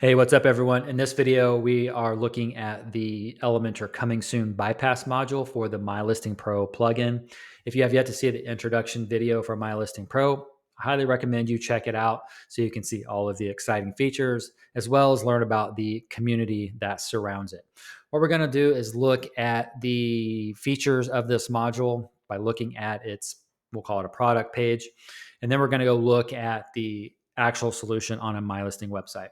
Hey, what's up, everyone? In this video, we are looking at the Elementor Coming Soon Bypass module for the MyListing Pro plugin. If you have yet to see the introduction video for MyListing Pro, I highly recommend you check it out so you can see all of the exciting features as well as learn about the community that surrounds it. What we're going to do is look at the features of this module by looking at its, we'll call it a product page, and then we're going to go look at the actual solution on a MyListing website.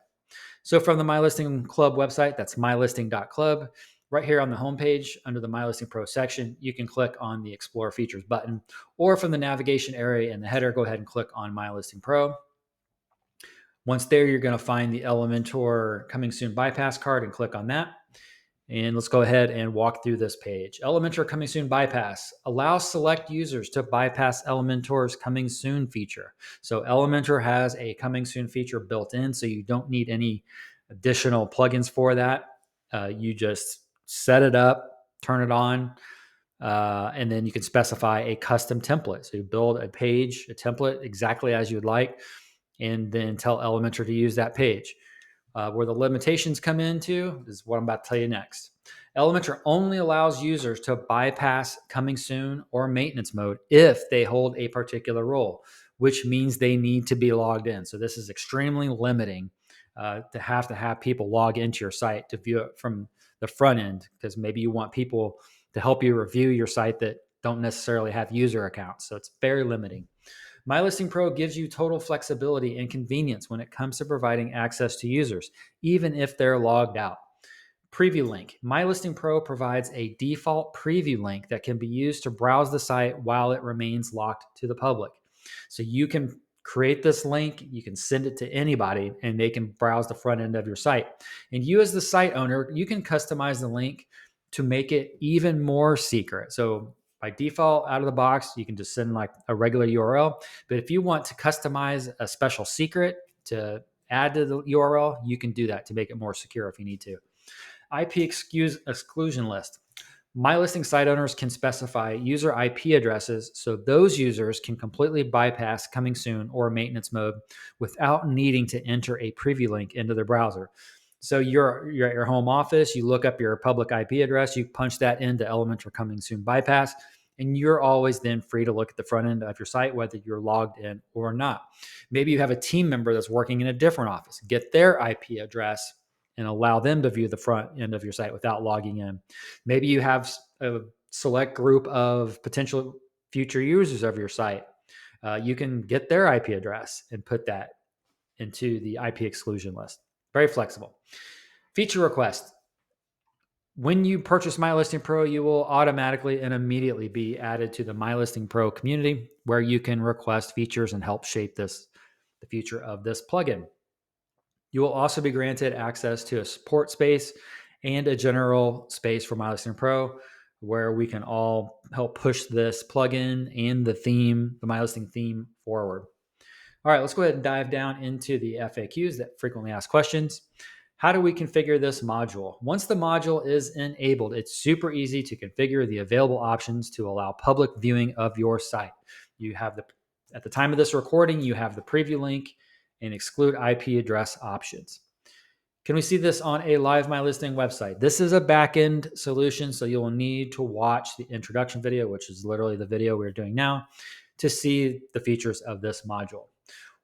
So from the MyListing Club website, that's mylisting.club, right here on the homepage under the MyListing Pro section, you can click on the Explore Features button, or from the navigation area in the header, go ahead and click on MyListing Pro. Once there, you're going to find the Elementor Coming Soon Bypass card and click on that. And let's go ahead and walk through this page. Elementor Coming Soon Bypass allows select users to bypass Elementor's Coming Soon feature. So Elementor has a Coming Soon feature built in, so you don't need any additional plugins for that. You just set it up, turn it on, and then you can specify a custom template. So you build a page, a template exactly as you'd like, and then tell Elementor to use that page. Where the limitations come into is what I'm about to tell you next. Elementor only allows users to bypass Coming Soon or maintenance mode if they hold a particular role, which means they need to be logged in. So this is extremely limiting to have people log into your site to view it from the front end, because maybe you want people to help you review your site that don't necessarily have user accounts. So it's very limiting. MyListing Pro gives you total flexibility and convenience when it comes to providing access to users, even if they're logged out. Preview link. MyListing Pro provides a default preview link that can be used to browse the site while it remains locked to the public. So you can create this link, you can send it to anybody, and they can browse the front end of your site. And you, as the site owner, you can customize the link to make it even more secret. So by default, out of the box, you can just send like a regular URL. But if you want to customize a special secret to add to the URL, you can do that to make it more secure if you need to. IP exclusion list. MyListing site owners can specify user IP addresses so those users can completely bypass Coming Soon or maintenance mode without needing to enter a preview link into their browser. So you're at your home office, you look up your public IP address, you punch that into Elementor Coming Soon Bypass, and you're always then free to look at the front end of your site, whether you're logged in or not. Maybe you have a team member that's working in a different office. Get their IP address and allow them to view the front end of your site without logging in. Maybe you have a select group of potential future users of your site. You can get their IP address and put that into the IP exclusion list. Very flexible. Feature request. When you purchase MyListing Pro, you will automatically and immediately be added to the MyListing Pro community, where you can request features and help shape the future of this plugin. You will also be granted access to a support space and a general space for MyListing Pro, where we can all help push this plugin and the theme, the MyListing theme, forward. All right, let's go ahead and dive down into the FAQs, that frequently asked questions. How do we configure this module? Once the module is enabled, it's super easy to configure the available options to allow public viewing of your site. You have at the time of this recording, you have the preview link and exclude IP address options. Can we see this on a live MyListing website? This is a backend solution, so you'll need to watch the introduction video, which is literally the video we're doing now, to see the features of this module.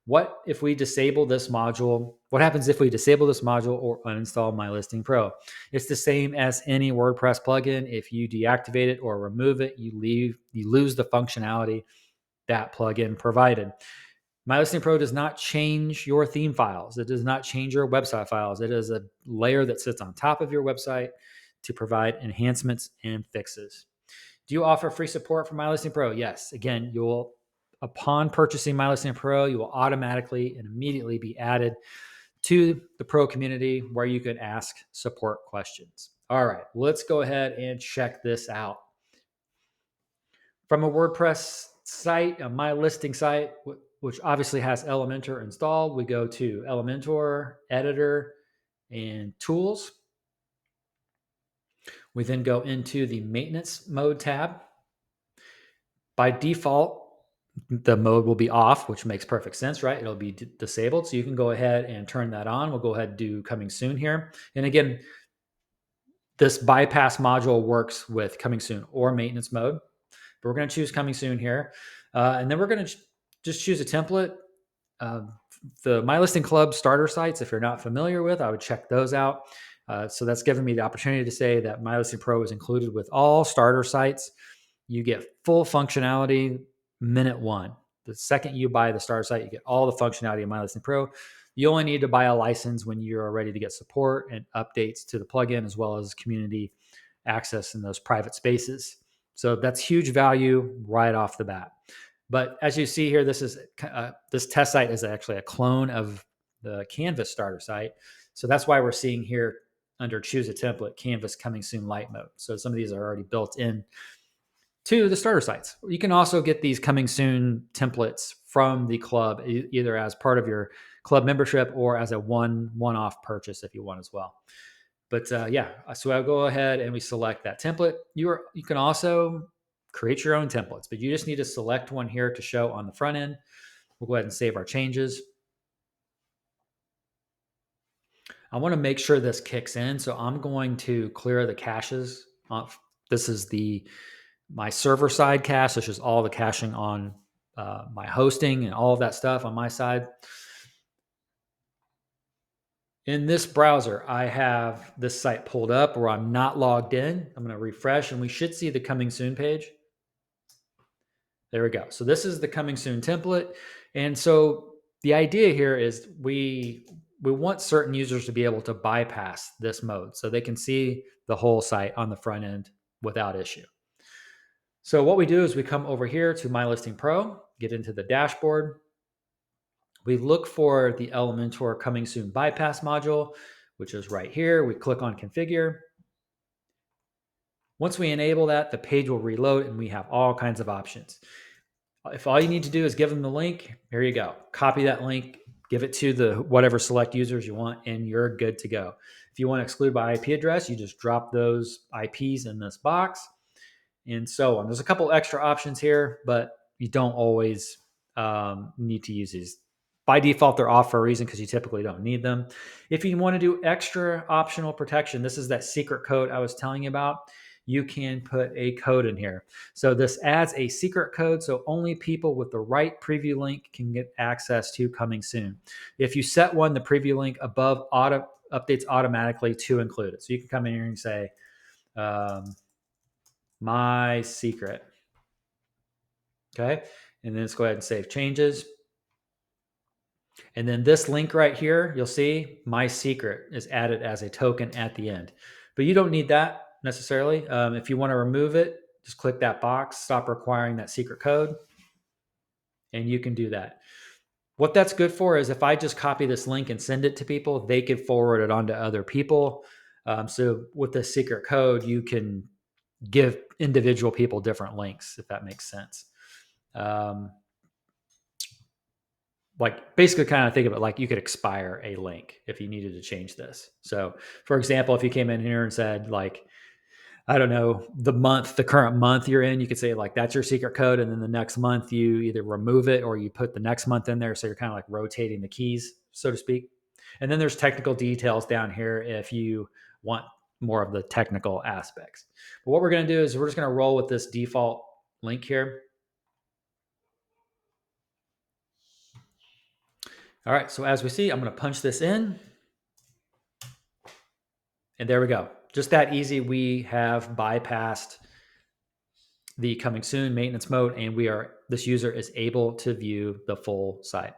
What if we disable this module? What happens if we disable this module or uninstall MyListing Pro? It's the same as any WordPress plugin. If you deactivate it or remove it, you lose the functionality that plugin provided. MyListing Pro does not change your theme files. It does not change your website files. It is a layer that sits on top of your website to provide enhancements and fixes. Do you offer free support for MyListing Pro? Yes. Again, upon purchasing MyListing Pro, you will automatically and immediately be added to the Pro community, where you can ask support questions. All right, let's go ahead and check this out. From a WordPress site, a MyListing site, which obviously has Elementor installed, we go to Elementor, Editor, and Tools. We then go into the Maintenance Mode tab. By default, the mode will be off, which makes perfect sense, right? It'll be disabled. So you can go ahead and turn that on. We'll go ahead and do coming soon here. And again, this bypass module works with coming soon or maintenance mode. But we're going to choose coming soon here. And then we're going to just choose a template. The MyListing Club starter sites, if you're not familiar with, I would check those out. So that's given me the opportunity to say that MyListing Pro is included with all starter sites. You get full functionality minute one. The second you buy the starter site, you get all the functionality of MyListing Pro. You only need to buy a license when you're ready to get support and updates to the plugin, as well as community access in those private spaces. So that's huge value right off the bat. But as you see here, this test site is actually a clone of the Canvas starter site. So that's why we're seeing here under choose a template, Canvas coming soon light mode. So some of these are already built in to the starter sites. You can also get these coming soon templates from the club, either as part of your club membership or as a one-off purchase if you want as well. But yeah, so I'll go ahead and we select that template. You can also create your own templates, but you just need to select one here to show on the front end. We'll go ahead and save our changes. I want to make sure this kicks in, so I'm going to clear the caches. This is my server side cache. This is all the caching on my hosting and all of that stuff on my side. In this browser, I have this site pulled up where I'm not logged in. I'm going to refresh and we should see the coming soon page. There we go. So this is the coming soon template. And so the idea here is we want certain users to be able to bypass this mode so they can see the whole site on the front end without issue. So what we do is we come over here to MyListing Pro, get into the dashboard. We look for the Elementor Coming Soon Bypass module, which is right here. We click on Configure. Once we enable that, the page will reload and we have all kinds of options. If all you need to do is give them the link, here you go. Copy that link, give it to the whatever select users you want, and you're good to go. If you want to exclude by IP address, you just drop those IPs in this box and so on. There's a couple extra options here, but you don't always need to use these. By default, they're off for a reason because you typically don't need them. If you want to do extra optional protection, this is that secret code I was telling you about. You can put a code in here. So this adds a secret code, so only people with the right preview link can get access to coming soon. If you set one, the preview link above updates automatically to include it. So you can come in here and say, my secret. Okay. And then let's go ahead and save changes. And then this link right here, you'll see my secret is added as a token at the end. But you don't need that necessarily. If you want to remove it, just click that box, stop requiring that secret code, and you can do that. What that's good for is if I just copy this link and send it to people, they can forward it on to other people. So with the secret code, you can give individual people different links, if that makes sense. Like basically kind of think of it like you could expire a link if you needed to change this. So for example, if you came in here and said like, I don't know, the current month you're in, you could say like, that's your secret code. And then the next month you either remove it or you put the next month in there. So you're kind of like rotating the keys, so to speak. And then there's technical details down here if you want more of the technical aspects. But what we're going to do is we're just going to roll with this default link here. All right, so as we see, I'm going to punch this in. And there we go. Just that easy. We have bypassed the coming soon maintenance mode, and this user is able to view the full site.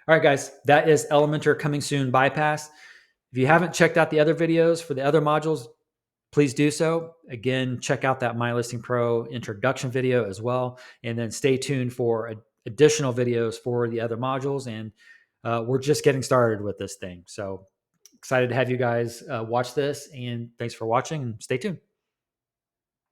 All right, guys, that is Elementor Coming Soon Bypass. If you haven't checked out the other videos for the other modules, please do so. Again, check out that MyListing Pro introduction video as well, and then stay tuned for additional videos for the other modules. And we're just getting started with this thing. So excited to have you guys watch this, and thanks for watching and stay tuned.